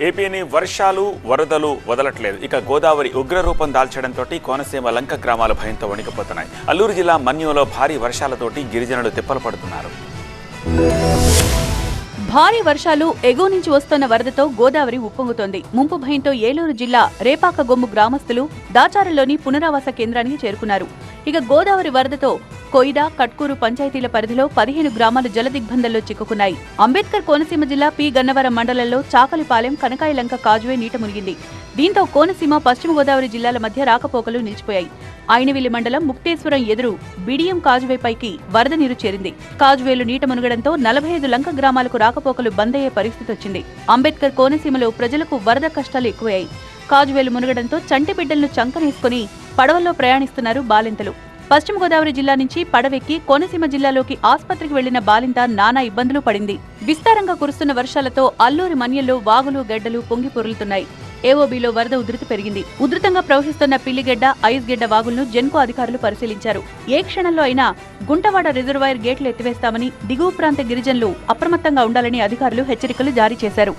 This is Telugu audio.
ఏపీని వర్షాలు వరదలు వదలట్లేదు. ఇక గోదావరి ఉగ్రరూపం దాల్చడంతో కోనసీమ లంక గ్రామాల భయంతో వణికిపోతున్నాయి. అల్లూరు జిల్లా మన్యంలో భారీ వర్షాలతోటి గిరిజనులు తిప్పలు పడుతున్నారు. భారీ వర్షాలు ఎగువ నుంచి వస్తున్న వరదతో గోదావరి ఉప్పొంగుతోంది. ముంపు భయంతో ఏలూరు జిల్లా రేపాకగొమ్ము గ్రామస్తులు దాచారంలోని పునరావాస కేంద్రానికి చేరుకున్నారు. ఇక గోదావరి వరదతో కొయిడా, కట్కూరు పంచాయతీల పరిధిలో 15 గ్రామాలు జలదిగ్బంధంలో చిక్కుకున్నాయి. అంబేద్కర్ కోనసీమ జిల్లా పి గన్నవరం మండలంలో చాకలిపాలెం, కనకాయలంక కాజువే నీట మునిగింది. దీంతో కోనసీమ, పశ్చిమ గోదావరి జిల్లాల మధ్య రాకపోకలు నిలిచిపోయాయి. అయినవిల్లి మండలం ముక్తేశ్వరం ఎదురు బిడియం కాజువేపైకి వరద నీరు చేరింది. కాజువేలు నీట మునగడంతో 45 లంక గ్రామాలకు రాకపోకలు బంద్ అయ్యే పరిస్థితి వచ్చింది. అంబేద్కర్ కోనసీమలో ప్రజలకు వరద కష్టాలు ఎక్కువయ్యాయి. కాజువేలు మునగడంతో చంటి బిడ్డలను చంకనేసుకుని పడవల్లో ప్రయాణిస్తున్నారు బాలింతలు. పశ్చిమ గోదావరి జిల్లా నుంచి పడవెక్కి కోనసీమ జిల్లాలోకి ఆస్పత్రికి వెళ్లిన బాలింత నానా ఇబ్బందులు పడింది. విస్తారంగా కురుస్తున్న వర్షాలతో అల్లూరి మన్యంలో వాగులు, గడ్డలు పొంగి పొర్లుతున్నాయి. ఏఓబీలో వరద ఉధృతి పెరిగింది. ఉధృతంగా ప్రవహిస్తున్న పిల్లిగెడ్డ, ఐస్గెడ్డ వాగులను జెన్కో అధికారులు పరిశీలించారు. ఏ క్షణంలో అయినా గుంటవాడ రిజర్వాయర్ గేట్లు ఎత్తివేస్తామని, దిగువ ప్రాంత గిరిజనులు అప్రమత్తంగా ఉండాలని అధికారులు హెచ్చరికలు జారీ చేశారు.